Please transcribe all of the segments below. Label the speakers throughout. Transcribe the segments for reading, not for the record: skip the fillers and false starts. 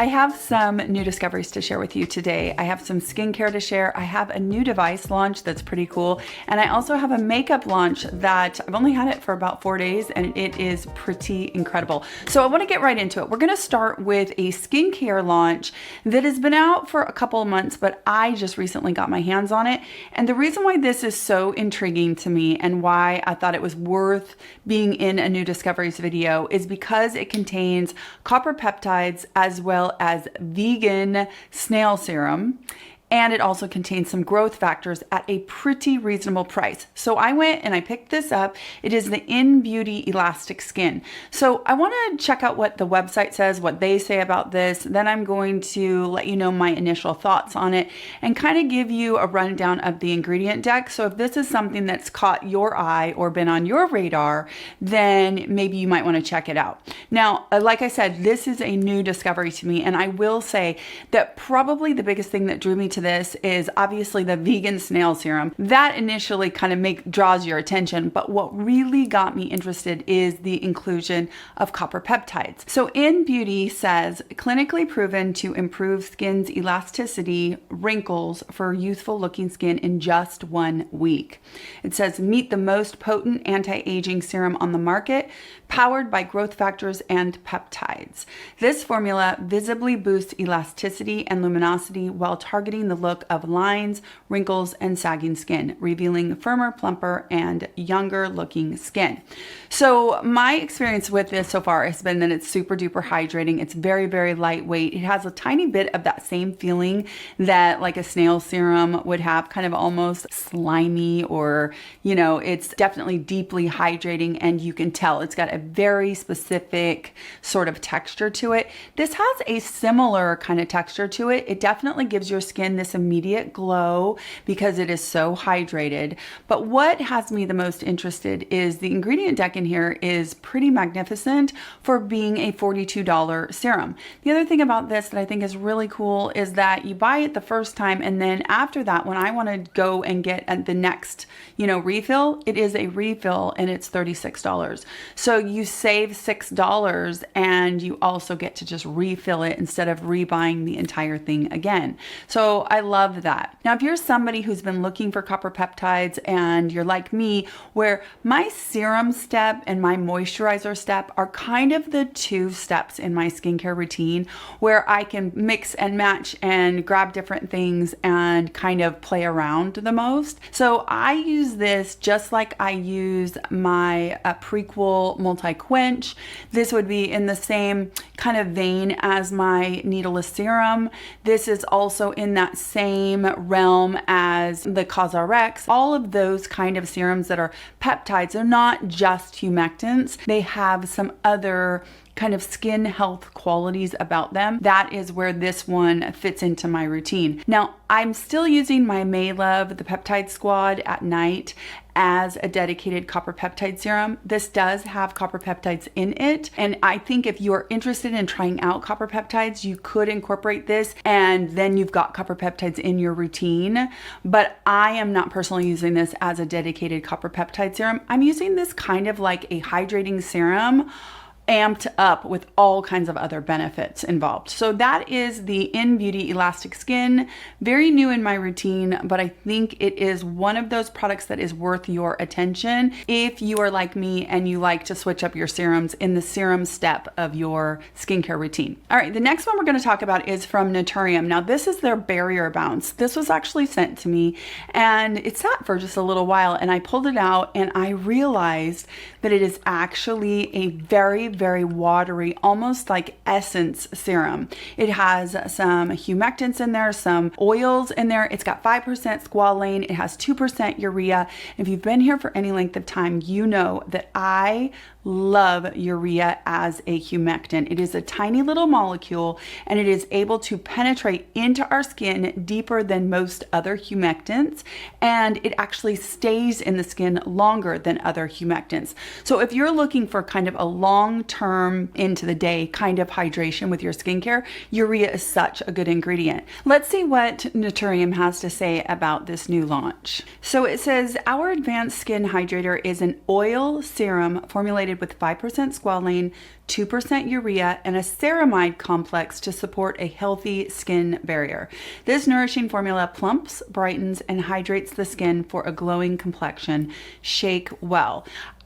Speaker 1: I have some new discoveries to share with you today. I have some skincare to share. I have a new device launch that's pretty cool. And I also have a makeup launch that I've only had it for about 4 days and it is pretty incredible. So I want to get right into it. We're going to start with a skincare launch that has been out for a couple of months, but I just recently got my hands on it. And the reason why this is so intriguing to me and why I thought it was worth being in a new discoveries video is because it contains copper peptides as well as vegan snail serum. And it also contains some growth factors at a pretty reasonable price. So I went and I picked this up. It is the InnBeauty Elastic Skin. So I want to check out what the website says, what they say about this. Then I'm going to let you know my initial thoughts on it and kind of give you a rundown of the ingredient deck. So if this is something that's caught your eye or been on your radar, then maybe you might want to check it out. Now, like I said, this is a new discovery to me. And I will say that probably the biggest thing that drew me to this is obviously the vegan snail serum. That initially kind of draws your attention, but what really got me interested is the inclusion of copper peptides. So InnBeauty says, clinically proven to improve skin's elasticity, wrinkles for youthful looking skin in just 1 week. It says, meet the most potent anti-aging serum on the market, powered by growth factors and peptides. This formula visibly boosts elasticity and luminosity while targeting the look of lines, wrinkles, and sagging skin, revealing firmer, plumper, and younger looking skin. So my experience with this so far has been that it's super duper hydrating. It's very, very lightweight. It has a tiny bit of that same feeling that like a snail serum would have, kind of almost slimy, or, you know, it's definitely deeply hydrating, and you can tell it's got a very specific sort of texture to it. This has a similar kind of texture to it. It definitely gives your skin this immediate glow because it is so hydrated. But what has me the most interested is the ingredient deck in here is pretty magnificent for being a $42 serum. The other thing about this that I think is really cool is that you buy it the first time, and then after that, when I want to go and get the next, refill, it is a refill and it's $36. So you save $6 and you also get to just refill it instead of rebuying the entire thing again. So I love that. Now, if you're somebody who's been looking for copper peptides and you're like me, where my serum step and my moisturizer step are kind of the 2 steps in my skincare routine where I can mix and match and grab different things and kind of play around the most. So I use this just like I use my Prequel Multi-Quench. This would be in the same kind of vein as my needleless serum. This is also in that same realm as the CosRx. All of those kind of serums that are peptides are not just humectants. They have some other kind of skin health qualities about them. That is where this one fits into my routine. Now, I'm still using my Maylove, the Peptide Squad at night as a dedicated copper peptide serum. This does have copper peptides in it. And I think if you are interested in trying out copper peptides, you could incorporate this and then you've got copper peptides in your routine. But I am not personally using this as a dedicated copper peptide serum. I'm using this kind of like a hydrating serum amped up with all kinds of other benefits involved. So that is the InnBeauty Elastic Skin. Very new in my routine, but I think it is one of those products that is worth your attention if you are like me and you like to switch up your serums in the serum step of your skincare routine. All right, the next one we're going to talk about is from Naturium. Now, this is their Barrier Bounce. This was actually sent to me and it sat for just a little while, and I pulled it out and I realized that it is actually a very, very watery, almost like essence serum. It has some humectants in there, some oils in there. It's got 5% squalane. It has 2% urea. If you've been here for any length of time, you know that I love urea as a humectant. It is a tiny little molecule and it is able to penetrate into our skin deeper than most other humectants, and it actually stays in the skin longer than other humectants. So if you're looking for kind of a long long-term into the day kind of hydration with your skincare, urea is such a good ingredient. Let's see what Naturium has to say about this new launch. So it says, our advanced skin hydrator is an oil serum formulated with 5% squalane, 2% urea, and a ceramide complex to support a healthy skin barrier. This nourishing formula plumps, brightens, and hydrates the skin for a glowing complexion. Shake well.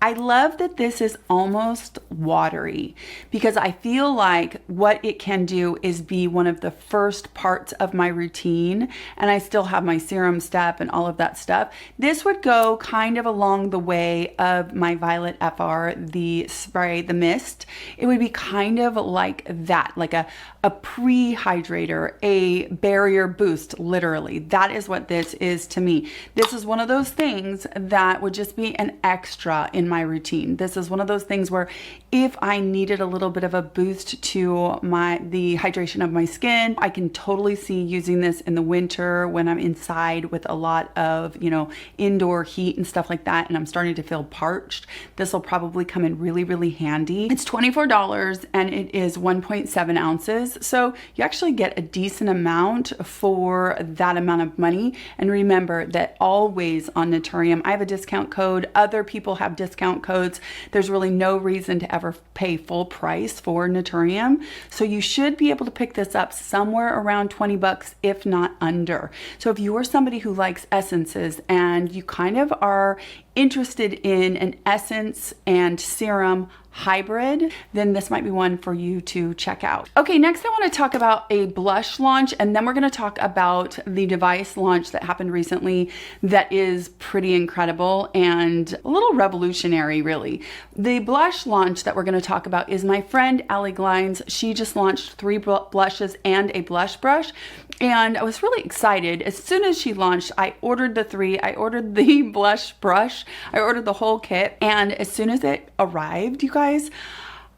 Speaker 1: I love that this is almost watery because I feel like what it can do is be one of the first parts of my routine, and I still have my serum step and all of that stuff. This would go kind of along the way of my Violet FR, the spray, the mist. It would be kind of like that, like a pre-hydrator, a barrier boost, literally. That is what this is to me. This is one of those things that would just be an extra in my routine. This is one of those things where if I needed a little bit of a boost to the hydration of my skin, I can totally see using this in the winter when I'm inside with a lot of, indoor heat and stuff like that, and I'm starting to feel parched. This will probably come in really, really handy. It's $24 and it is 1.7 ounces. So you actually get a decent amount for that amount of money. And remember that always on Naturium, I have a discount code. Other people have discount codes. There's really no reason to ever pay full price for Naturium. So you should be able to pick this up somewhere around 20 bucks, if not under. So if you are somebody who likes essences and you kind of are interested in an essence and serum hybrid, then this might be one for you to check out. Okay, next I want to talk about a blush launch, and then we're going to talk about the device launch that happened recently that is pretty incredible and a little revolutionary, really. The blush launch that we're going to talk about is my friend Allie Glines. She just launched 3 blushes and a blush brush, and I was really excited. As soon as she launched, I ordered the 3. I ordered the blush brush. I ordered the whole kit, and as soon as it arrived, you guys,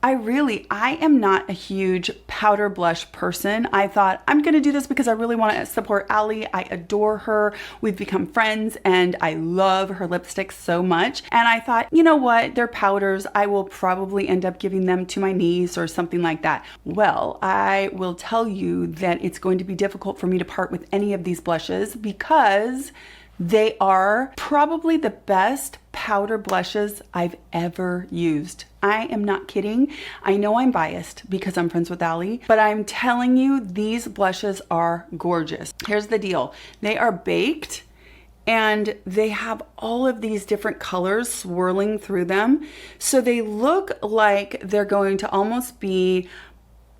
Speaker 1: I am not a huge powder blush person. I thought I'm gonna do this because I really want to support Allie. I adore her. We've become friends and I love her lipsticks so much. And I thought, you know what? They're powders. I will probably end up giving them to my niece or something like that. Well, I will tell you that it's going to be difficult for me to part with any of these blushes because they are probably the best powder blushes I've ever used. I am not kidding. I know I'm biased because I'm friends with Allie, but I'm telling you, these blushes are gorgeous. Here's the deal. They are baked and they have all of these different colors swirling through them. So they look like they're going to almost be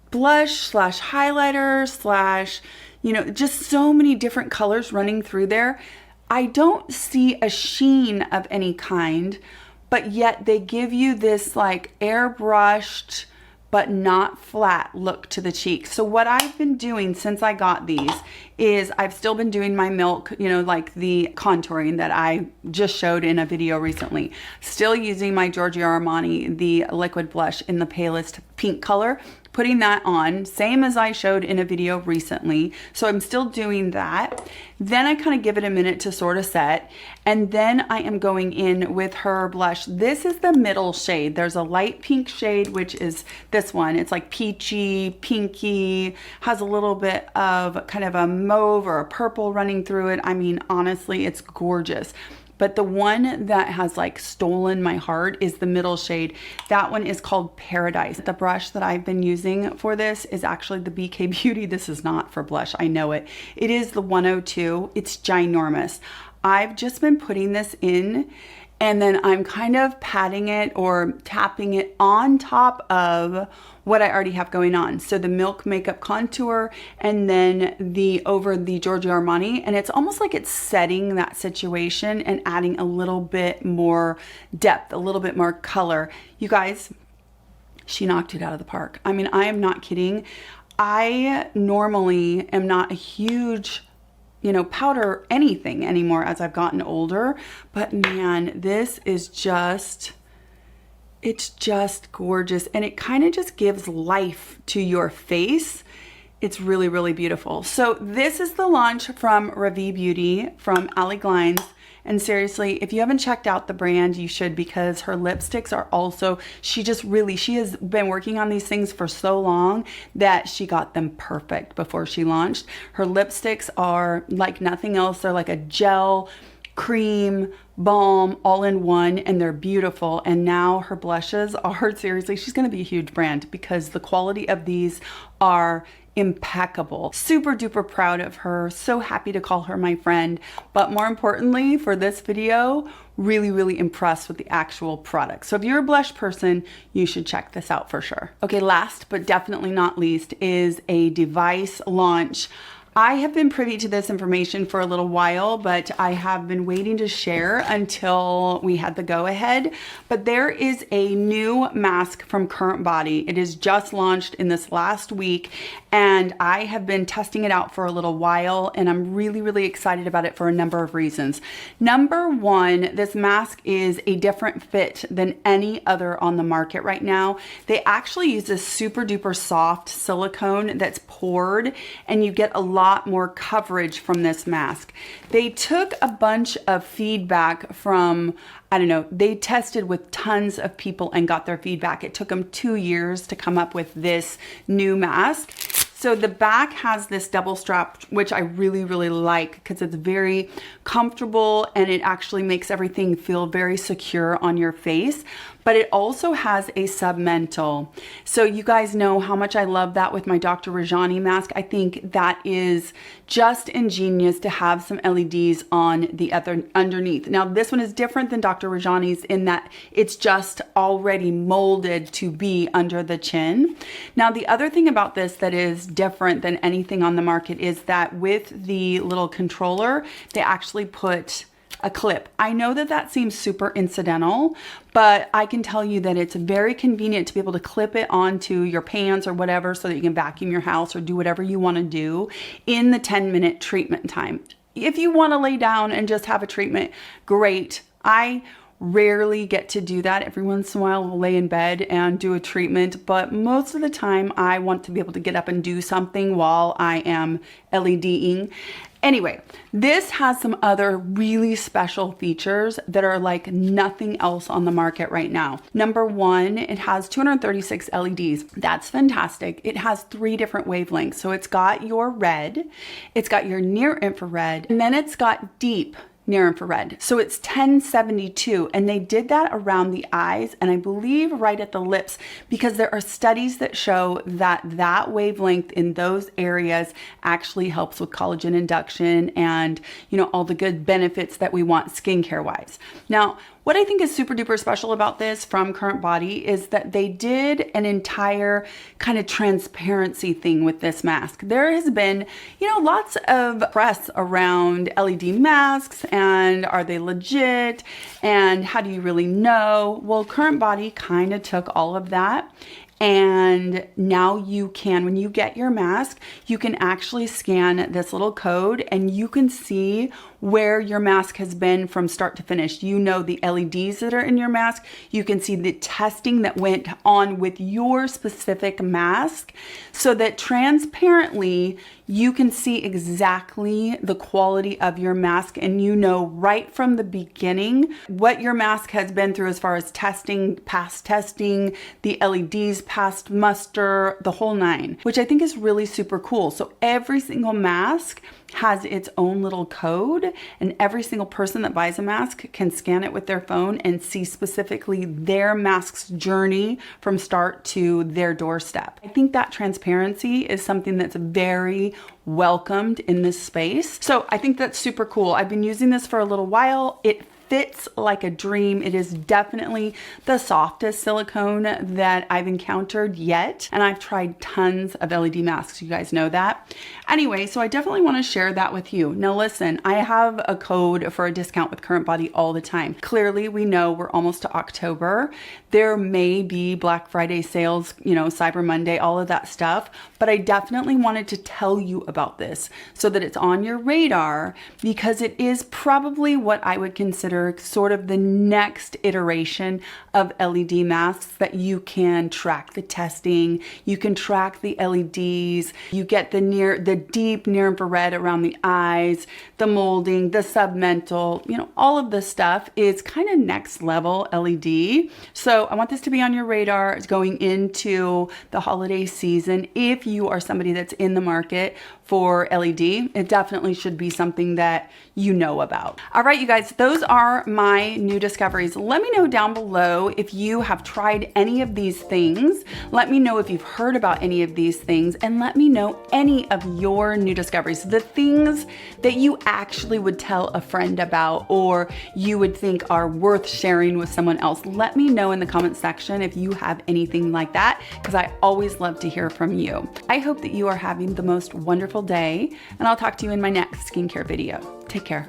Speaker 1: blush slash highlighter slash, just so many different colors running through there. I don't see a sheen of any kind, but yet they give you this like airbrushed but not flat look to the cheeks. So what I've been doing since I got these is I've still been doing my milk, like the contouring that I just showed in a video recently. Still using my Giorgio Armani, the liquid blush in the palest pink color. Putting that on, same as I showed in a video recently. So I'm still doing that. Then I kind of give it a minute to sort of set. And then I am going in with her blush. This is the middle shade. There's a light pink shade, which is this one. It's like peachy, pinky, has a little bit of kind of a mauve or a purple running through it. I mean, honestly, it's gorgeous. But the one that has like stolen my heart is the middle shade. That one is called Paradise. The brush that I've been using for this is actually the BK Beauty. This is not for blush, I know it. It is the 102. It's ginormous. I've just been putting this in and then I'm kind of patting it or tapping it on top of what I already have going on. So the Milk Makeup Contour and then over the Giorgio Armani, and it's almost like it's setting that situation and adding a little bit more depth, a little bit more color. You guys, she knocked it out of the park. I mean, I am not kidding. I normally am not a huge powder anything anymore as I've gotten older, but man, this is just, it's just gorgeous. And it kind of just gives life to your face. It's really, really beautiful. So this is the launch from Ravie Beauty from Allie Glines. And seriously, if you haven't checked out the brand, you should, because her lipsticks are also, she has been working on these things for so long that she got them perfect before she launched. Her lipsticks are like nothing else. They're like a gel, cream, balm, all in one, and they're beautiful. And now her blushes are, seriously, she's gonna be a huge brand because the quality of these are impeccable. Super duper proud of her. So happy to call her my friend. But more importantly, for this video, really impressed with the actual product. So if you're a blush person, you should check this out for sure. Okay, last but definitely not least is a device launch. I have been privy to this information for a little while, but I have been waiting to share until we had the go-ahead. But there is a new mask from CurrentBody. It is just launched in this last week, and I have been testing it out for a little while, and I'm really excited about it for a number of reasons. Number one, this mask is a different fit than any other on the market right now. They actually use this super duper soft silicone that's poured, and you get a lot more coverage from this mask. They took a bunch of feedback from, I don't know, they tested with tons of people and got their feedback. It took them 2 years to come up with this new mask. So the back has this double strap, which I really like because it's very comfortable and it actually makes everything feel very secure on your face. But it also has a submental. So you guys know how much I love that with my Dr. Rajani mask. I think that is just ingenious to have some LEDs on the other underneath. Now this one is different than Dr. Rajani's in that it's just already molded to be under the chin. Now the other thing about this that is different than anything on the market is that with the little controller, they actually put a clip. I know that that seems super incidental, but I can tell you that it's very convenient to be able to clip it onto your pants or whatever so that you can vacuum your house or do whatever you want to do in the 10-minute treatment time. If you want to lay down and just have a treatment, great. I rarely get to do that. Every once in a while I'll lay in bed and do a treatment, but most of the time I want to be able to get up and do something while I am LEDing. Anyway, this has some other really special features that are like nothing else on the market right now. Number one, it has 236 LEDs. That's fantastic. It has 3 different wavelengths. So it's got your red, it's got your near infrared, and then it's got deep near infrared. So it's 1072, and they did that around the eyes and I believe right at the lips, because there are studies that show that that wavelength in those areas actually helps with collagen induction and, you know, all the good benefits that we want skincare wise. Now, what I think is super duper special about this from CurrentBody is that they did an entire kind of transparency thing with this mask. There has been, you know, lots of press around LED masks and are they legit and how do you really know? Well, CurrentBody kind of took all of that, and now you can, when you get your mask, you can actually scan this little code and you can see where your mask has been from start to finish. You know the LEDs that are in your mask. You can see the testing that went on with your specific mask so that transparently you can see exactly the quality of your mask, and you know right from the beginning what your mask has been through as far as testing, past testing, the LEDs past muster, the whole 9, which I think is really super cool. So every single mask has its own little code, and every single person that buys a mask can scan it with their phone and see specifically their mask's journey from start to their doorstep. I think that transparency is something that's very welcomed in this space. So I think that's super cool. I've been using this for a little while. It fits like a dream. It is definitely the softest silicone that I've encountered yet. And I've tried tons of LED masks. You guys know that. Anyway, so I definitely want to share that with you. Now listen, I have a code for a discount with CurrentBody all the time. Clearly, we know we're almost to October. There may be Black Friday sales, you know, Cyber Monday, all of that stuff. But I definitely wanted to tell you about this so that it's on your radar, because it is probably what I would consider are sort of the next iteration of LED masks that you can track the testing, you can track the LEDs, you get the deep near infrared around the eyes, the molding, the submental, you know, all of this stuff is kind of next level LED. So I want this to be on your radar going into the holiday season. If you are somebody that's in the market for LED, it definitely should be something that you know about. All right, you guys, those are my new discoveries. Let me know down below if you have tried any of these things. Let me know if you've heard about any of these things, and let me know any of your new discoveries, the things that you actually would tell a friend about or you would think are worth sharing with someone else. Let me know in the comment section if you have anything like that, because I always love to hear from you. I hope that you are having the most wonderful day, and I'll talk to you in my next skincare video. Take care.